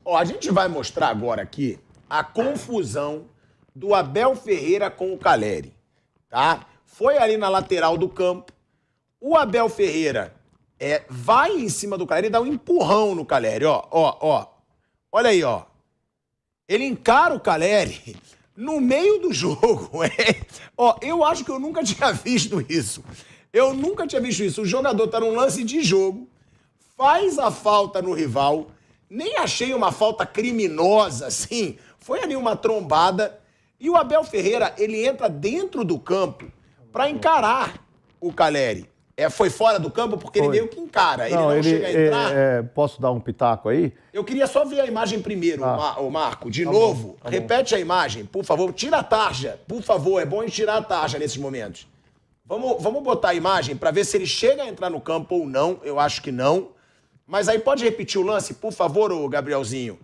Ó, a gente vai mostrar agora aqui a confusão do Abel Ferreira com o Calleri, tá? Foi ali na lateral do campo. O Abel Ferreira vai em cima do Calleri e dá um empurrão no Calleri, ó. Olha aí, ó. Ele encara o Calleri no meio do jogo. Ó, eu acho que eu nunca tinha visto isso. Eu nunca tinha visto isso. O jogador tá num lance de jogo, faz a falta no rival. Nem achei uma falta criminosa, assim. Foi ali uma trombada. E o Abel Ferreira, ele entra dentro do campo pra encarar o Calleri. Foi fora do campo porque ele meio que encara. Ele não chega a entrar. Posso dar um pitaco aí? Eu queria só ver a imagem primeiro, Marco. De novo, repete a imagem, por favor. Tira a tarja, por favor. É bom a gente tirar a tarja nesses momentos. Vamos botar a imagem pra ver se ele chega a entrar no campo ou não. Eu acho que não. Mas aí pode repetir o lance, por favor, ô Gabrielzinho,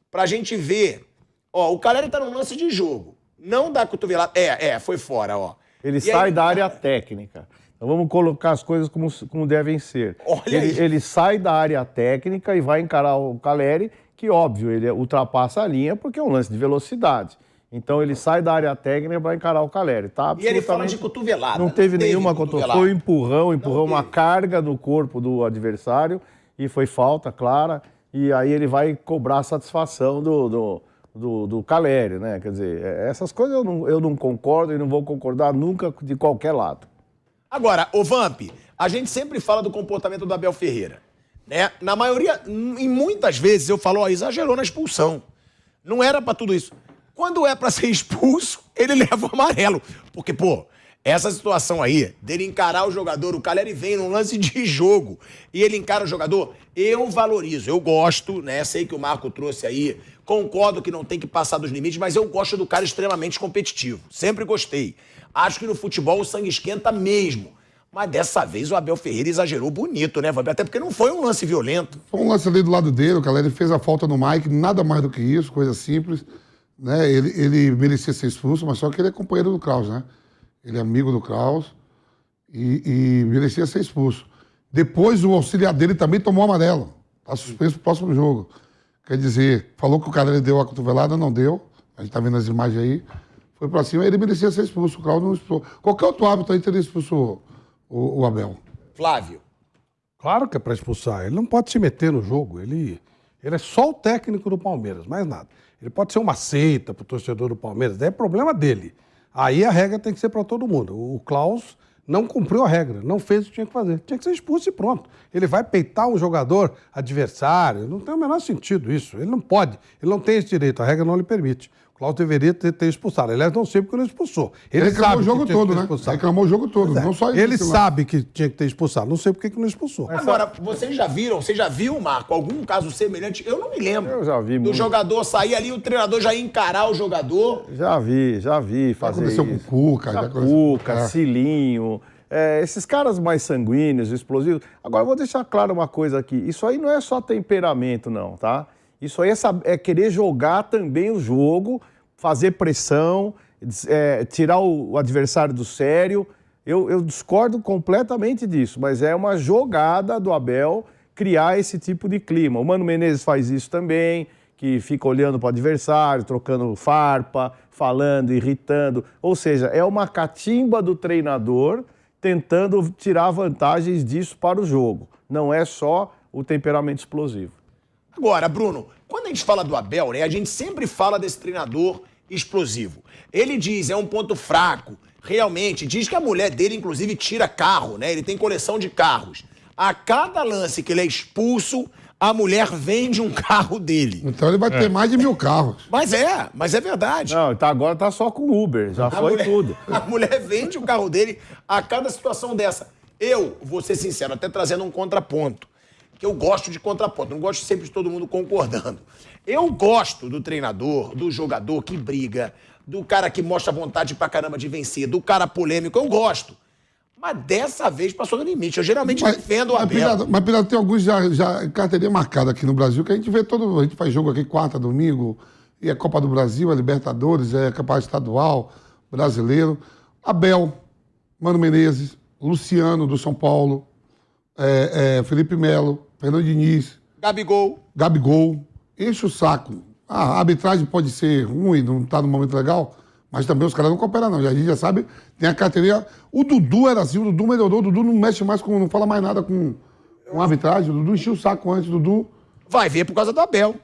pra gente ver. Ó, o Calleri tá num lance de jogo. Não dá cotovelada. Foi fora, ó. Ele sai da área técnica. Então vamos colocar as coisas como devem ser. Ele sai da área técnica e vai encarar o Calleri, que, óbvio, ele ultrapassa a linha porque é um lance de velocidade. Então ele sai da área técnica e vai encarar o Calleri. Tá, e ele fala de cotovelada. Não teve nenhuma cotovelada. Foi um empurrão, uma carga no corpo do adversário e foi falta, clara. E aí ele vai cobrar a satisfação do Calleri, né? Quer dizer, essas coisas eu não concordo e não vou concordar nunca de qualquer lado. Agora, ô Vamp, a gente sempre fala do comportamento do Abel Ferreira, né? Na maioria, em muitas vezes eu falo, exagerou na expulsão. Não era pra tudo isso. Quando é pra ser expulso, ele leva o amarelo. Porque, pô, essa situação aí, dele encarar o jogador, o Calleri vem num lance de jogo e ele encara o jogador, eu valorizo, eu gosto, né? Sei que o Marco trouxe aí, concordo que não tem que passar dos limites, mas eu gosto do cara extremamente competitivo. Sempre gostei. Acho que no futebol o sangue esquenta mesmo. Mas dessa vez o Abel Ferreira exagerou bonito, né, Vaber? Até porque não foi um lance violento. Foi um lance ali do lado dele, o Calleri fez a falta no Mike, nada mais do que isso, coisa simples. Né? Ele merecia ser expulso, mas só que ele é companheiro do Kraus, né? Ele é amigo do Kraus e merecia ser expulso. Depois o auxiliar dele também tomou amarelo. Está suspenso pro próximo jogo. Quer dizer, falou que o Calleri deu a cotovelada, não deu. A gente tá vendo as imagens aí. Foi pra cima, ele merecia ser expulso. O Kraus não expulsou. Qualquer outro árbitro aí teria expulso o Abel. Flávio. Claro que é pra expulsar. Ele não pode se meter no jogo. Ele é só o técnico do Palmeiras, mais nada. Ele pode ser uma seita pro torcedor do Palmeiras. Daí é problema dele. Aí a regra tem que ser para todo mundo. O Klaus não cumpriu a regra, não fez o que tinha que fazer. Tinha que ser expulso e pronto. Ele vai peitar um jogador adversário. Não tem o menor sentido isso. Ele não pode. Ele não tem esse direito. A regra não lhe permite. O Klaus deveria ter expulsado. Aliás, não sei porque não expulsou. Ele reclamou sabe o jogo todo, né? Reclamou o jogo todo. Não só isso. Ele sabe que tinha que ter expulsado. Não sei porque que não expulsou. Agora, vocês já viram, você já viu, Marco, algum caso semelhante? Eu não me lembro. Eu já vi do muito. jogador sair ali, o treinador já ia encarar o jogador. Já vi fazer isso. Aconteceu com o Cuca. Cuca, Cilinho. Esses caras mais sanguíneos, explosivos. Agora, eu vou deixar claro uma coisa aqui. Isso aí não é só temperamento, não, tá? Isso aí é querer jogar também o jogo, fazer pressão, tirar o adversário do sério. Eu discordo completamente disso, mas é uma jogada do Abel criar esse tipo de clima. O Mano Menezes faz isso também, que fica olhando para o adversário, trocando farpa, falando, irritando. Ou seja, é uma catimba do treinador tentando tirar vantagens disso para o jogo. Não é só o temperamento explosivo. Agora, Bruno, quando a gente fala do Abel, né, a gente sempre fala desse treinador explosivo. Ele diz, é um ponto fraco. Realmente, diz que a mulher dele, inclusive, tira carro, né? Ele tem coleção de carros. A cada lance que ele é expulso, a mulher vende um carro dele. Então ele vai ter mais de 1000 carros. Mas é verdade. Não, agora tá só com Uber, já foi tudo. A mulher vende o carro dele a cada situação dessa. Eu, vou ser sincero, até trazendo um contraponto, que eu gosto de contraponto, não gosto sempre de todo mundo concordando. Eu gosto do treinador, do jogador que briga, do cara que mostra vontade pra caramba de vencer, do cara polêmico, eu gosto. Mas dessa vez passou do limite. Eu geralmente defendo o Abel. Mas, Pirata, tem alguns já carteirinha marcada aqui no Brasil, que a gente vê a gente faz jogo aqui quarta, domingo, e a Copa do Brasil, a Libertadores, a Campeonato Estadual, Brasileiro. Abel, Mano Menezes, Luciano, do São Paulo, Felipe Melo, Fernando Diniz. Gabigol. enche o saco. A arbitragem pode ser ruim, não tá no momento legal, mas também os caras não cooperam, não. A gente já sabe, tem a carteirinha. O Dudu era assim, o Dudu melhorou, o Dudu não mexe mais com, não fala mais nada com a arbitragem. O Dudu encheu o saco antes, o Dudu. Vai ver por causa do Abel.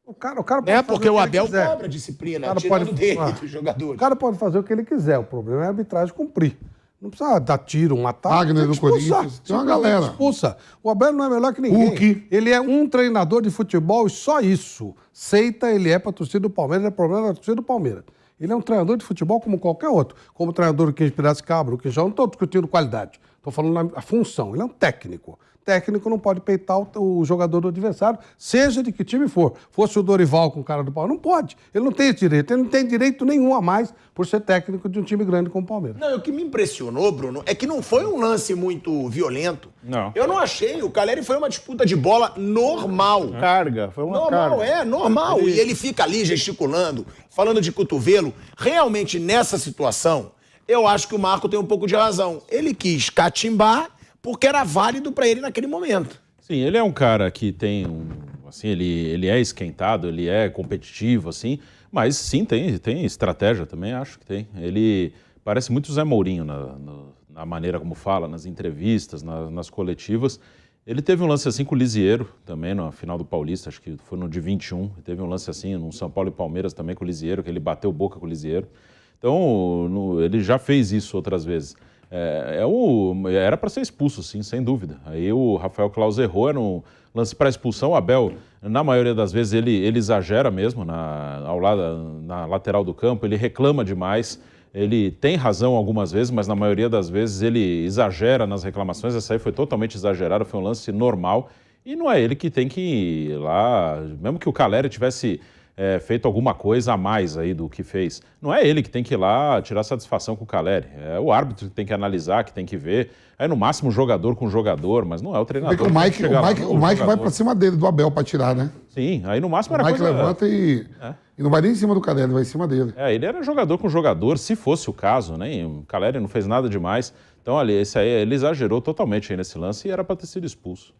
O cara pode Né? Porque o Abel quiser. cobra disciplina, cara tirando pode- dele Ah. dos jogadores. O cara pode fazer o que ele quiser, o problema é a arbitragem cumprir. Não precisa dar tiro, matar. Wagner tem que do Corinthians, expulsar. tem uma Simplesmente galera. Expulsa. O Abel não é melhor que ninguém. Hulk. Ele é um treinador de futebol e só isso. Seita, ele é pra torcida do Palmeiras, é problema da torcida do Palmeiras. Ele é um treinador de futebol como qualquer outro. Como o treinador do 15 de Piracicaba, o que já não estou discutindo qualidade. Estou falando a função. Ele é um técnico. Técnico não pode peitar o jogador do adversário, seja de que time for. Fosse o Dorival com o cara do Palmeiras, não pode. Ele não tem esse direito. Ele não tem direito nenhum a mais por ser técnico de um time grande como o Palmeiras. Não, e o que me impressionou, Bruno, é que não foi um lance muito violento. Não. Eu não achei. O Caleri foi uma disputa de bola normal. Carga, foi uma Normal, carga. normal. E ele fica ali gesticulando, falando de cotovelo. Realmente, nessa situação, eu acho que o Marco tem um pouco de razão. Ele quis catimbar porque era válido pra ele naquele momento. Sim, ele é um cara que tem assim, ele é esquentado, ele é competitivo, assim, mas sim, tem estratégia também, acho que tem. Ele parece muito Zé Mourinho na maneira como fala, nas entrevistas, nas coletivas. Ele teve um lance assim com o Lisieiro também, na final do Paulista, acho que foi no de 21. Teve um lance assim no São Paulo e Palmeiras também com o Lisieiro, que ele bateu boca com o Lisieiro. Então, ele já fez isso outras vezes. Era para ser expulso, sim, sem dúvida. Aí o Rafael Claus errou, era um lance para expulsão. O Abel, na maioria das vezes, ele exagera mesmo na lateral do campo, ele reclama demais. Ele tem razão algumas vezes, mas na maioria das vezes ele exagera nas reclamações. Essa aí foi totalmente exagerada, foi um lance normal. E não é ele que tem que ir lá, mesmo que o Caleri tivesse feito alguma coisa a mais aí do que fez. Não é ele que tem que ir lá tirar satisfação com o Caleri. É o árbitro que tem que analisar, que tem que ver. Aí no máximo jogador com jogador, mas não é o treinador. Vê que o Mike vai pra cima dele, do Abel, pra tirar, né? Sim, aí no máximo O era Mike coisa... levanta e não vai nem em cima do Caleri, vai em cima dele. Ele era jogador com jogador, se fosse o caso, né? E o Caleri não fez nada demais. Então, ali, esse aí, ele exagerou totalmente aí nesse lance e era para ter sido expulso.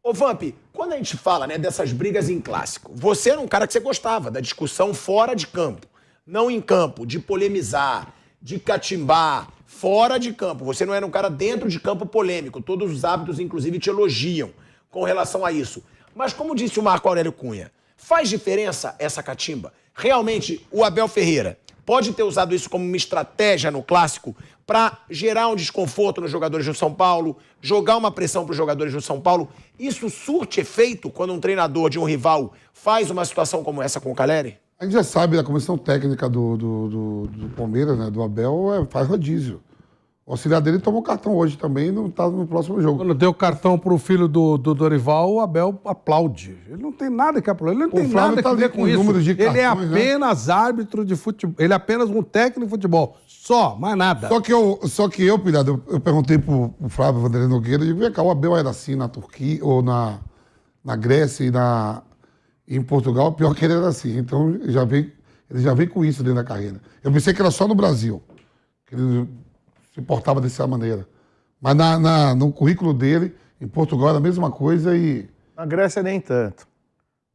Ô, Vamp, quando a gente fala, né, dessas brigas em clássico, você era um cara que você gostava da discussão fora de campo, não em campo, de polemizar, de catimbar, fora de campo. Você não era um cara dentro de campo polêmico. Todos os hábitos, inclusive, te elogiam com relação a isso. Mas como disse o Marco Aurélio Cunha, faz diferença essa catimba? Realmente, o Abel Ferreira pode ter usado isso como uma estratégia no clássico para gerar um desconforto nos jogadores do São Paulo, jogar uma pressão para os jogadores do São Paulo. Isso surte efeito quando um treinador de um rival faz uma situação como essa com o Caleri? A gente já sabe, a comissão técnica do Palmeiras, né, do Abel, faz rodízio. O auxiliar dele tomou cartão hoje também e não está no próximo jogo. Quando deu cartão pro filho do Dorival, o Abel aplaude. Ele não tem nada que aplaudir. Ele não tem Flávio nada tá que ver ali com com isso. números de Ele é cartões, né? apenas árbitro de futebol. Ele é apenas um técnico de futebol. Só, mais nada. Só que eu, pilhado, eu perguntei pro Flávio Vanderlei Nogueira, eu digo, vem cá, o Abel era assim na Turquia, ou na Grécia e em Portugal, pior que ele era assim. Então, ele já veio com isso dentro da carreira. Eu pensei que era só no Brasil, que ele se portava dessa maneira. Mas no currículo dele, em Portugal era a mesma coisa e... Na Grécia nem tanto.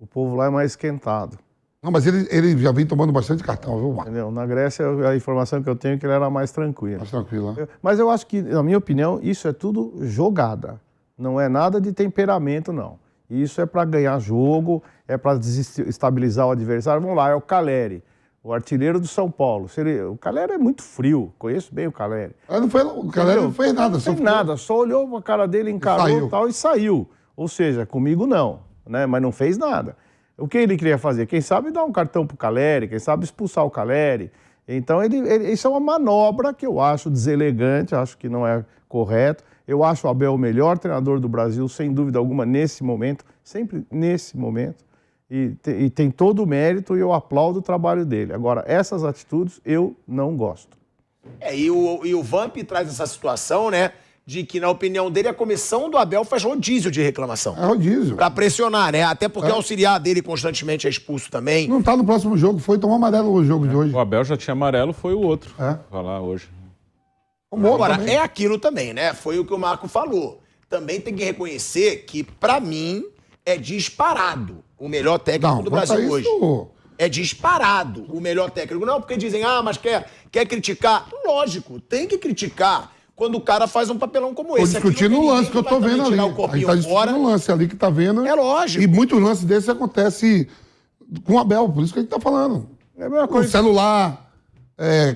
O povo lá é mais esquentado. Não, mas ele já vem tomando bastante cartão, viu, Marco? Entendeu? Na Grécia, a informação que eu tenho é que ele era mais tranquilo. Mais tranquilo, né? Mas eu acho que, na minha opinião, isso é tudo jogada. Não é nada de temperamento, não. Isso é para ganhar jogo, é para desestabilizar o adversário. Vamos lá, é o Caleri, o artilheiro do São Paulo. O Caleri é muito frio, conheço bem o Caleri. O Caleri não fez nada. Não fez nada, só olhou pra cara dele, encarou e tal e saiu. Ou seja, comigo não, né? Mas não fez nada. O que ele queria fazer? Quem sabe dar um cartão pro Caleri, quem sabe expulsar o Caleri. Então, isso é uma manobra que eu acho deselegante, acho que não é correto. Eu acho o Abel o melhor treinador do Brasil, sem dúvida alguma, nesse momento, sempre nesse momento. E tem todo o mérito e eu aplaudo o trabalho dele. Agora, essas atitudes eu não gosto. E o Vamp traz essa situação, né, de que, na opinião dele, a comissão do Abel faz rodízio de reclamação. É rodízio. Pra pressionar, né? Até porque o auxiliar dele constantemente é expulso também. Não tá no próximo jogo, tomou amarelo no jogo de hoje. O Abel já tinha amarelo, foi o outro. Vai lá hoje. Agora, é aquilo também, né? Foi o que o Marco falou. Também tem que reconhecer que, pra mim, é disparado o melhor técnico Não, do quanto a Brasil hoje. isso, É disparado o melhor técnico. Não porque dizem, mas quer criticar. Lógico, tem que criticar quando o cara faz um papelão como tô esse. discutindo o lance que eu tô vendo ali. Tirar o A gente copinho tá discutindo fora. o lance ali que tá vendo. É lógico. E muitos lances desses acontecem com o Abel, por isso que a gente tá falando. É a mesma Com coisa. celular,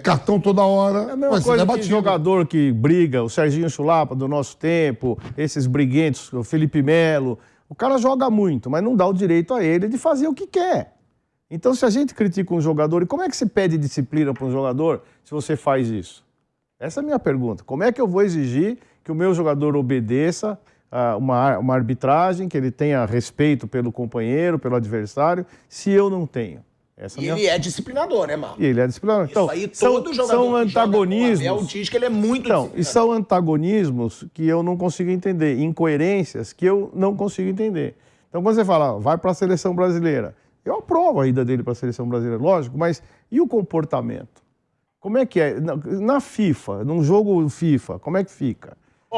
cartão toda hora. É a mesma vai ser coisa que debatido. jogador que briga, o Serginho Chulapa do nosso tempo, esses briguentos, o Felipe Melo. O cara joga muito, mas não dá o direito a ele de fazer o que quer. Então, se a gente critica um jogador, e como é que se pede disciplina para um jogador se você faz isso? Essa é a minha pergunta. Como é que eu vou exigir que o meu jogador obedeça a uma arbitragem, que ele tenha respeito pelo companheiro, pelo adversário, se eu não tenho? Essa E é a minha... ele é disciplinador, né, Marcos? E ele é disciplinador. Isso aí, todo jogador são que joga com o antagonismos. Abel diz que ele é muito Então, e disciplinador. são antagonismos que eu não consigo entender, incoerências que eu não consigo entender. Então, quando você fala, vai para a seleção brasileira, eu aprovo a ida dele para a seleção brasileira, lógico, mas e o comportamento? Como é que é? Na FIFA, num jogo FIFA, como é que fica?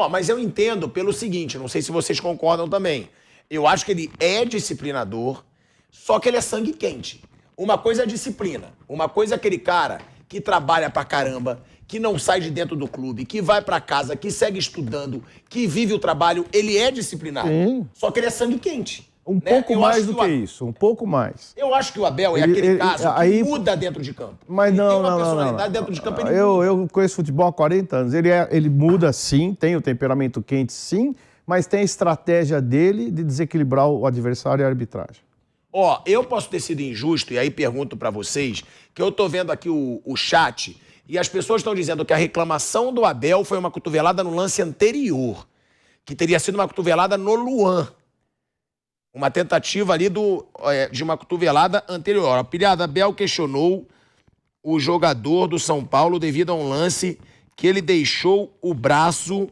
Mas eu entendo pelo seguinte, não sei se vocês concordam também. Eu acho que ele é disciplinador, só que ele é sangue quente. Uma coisa é disciplina, uma coisa é aquele cara que trabalha pra caramba, que não sai de dentro do clube, que vai pra casa, que segue estudando, que vive o trabalho, ele é disciplinado. Sim. Só que ele é sangue quente. Um né? pouco Eu mais acho do que que isso, um pouco mais. Eu acho que o Abel é Ele- aquele ele- caso que aí- muda dentro de campo. Mas Ele não, tem uma não, personalidade não. dentro de campo, ele Eu, muda. eu conheço futebol há 40 anos. Ele muda sim, tem o temperamento quente sim, mas tem a estratégia dele de desequilibrar o adversário e a arbitragem. Eu posso ter sido injusto, e aí pergunto pra vocês, que eu tô vendo aqui o chat, e as pessoas estão dizendo que a reclamação do Abel foi uma cotovelada no lance anterior, que teria sido uma cotovelada no Luan. Uma tentativa ali de uma cotovelada anterior. A pilhada, Abel questionou o jogador do São Paulo devido a um lance que ele deixou o braço...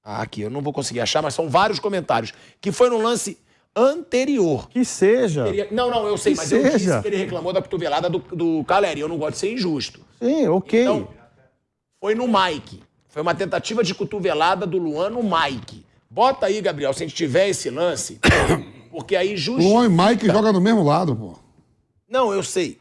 aqui, eu não vou conseguir achar, mas são vários comentários. Que foi no lance anterior. Que seja. Não, eu sei, Que mas eu disse seja. que ele reclamou da cotovelada do Caleri. Eu não gosto de ser injusto. Sim, ok. Então, foi no Mike. Foi uma tentativa de cotovelada do Luan no Mike. Bota aí, Gabriel, se a gente tiver esse lance, porque aí justifica... Luan e Mike jogam no mesmo lado, pô. Não, eu sei.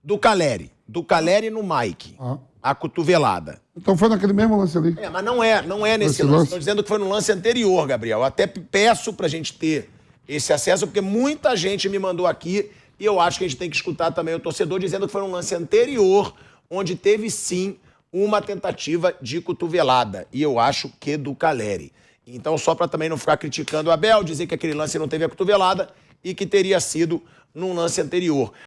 Do Caleri. Do Caleri no Mike. Ah. A cotovelada. Então foi naquele mesmo lance ali. Mas não é nesse Esse lance. lance? Estou dizendo que foi no lance anterior, Gabriel. Eu até peço pra gente ter esse acesso, porque muita gente me mandou aqui e eu acho que a gente tem que escutar também o torcedor dizendo que foi no lance anterior, onde teve sim uma tentativa de cotovelada. E eu acho que do Caleri. Então, só para também não ficar criticando o Abel, dizer que aquele lance não teve a cotovelada e que teria sido num lance anterior.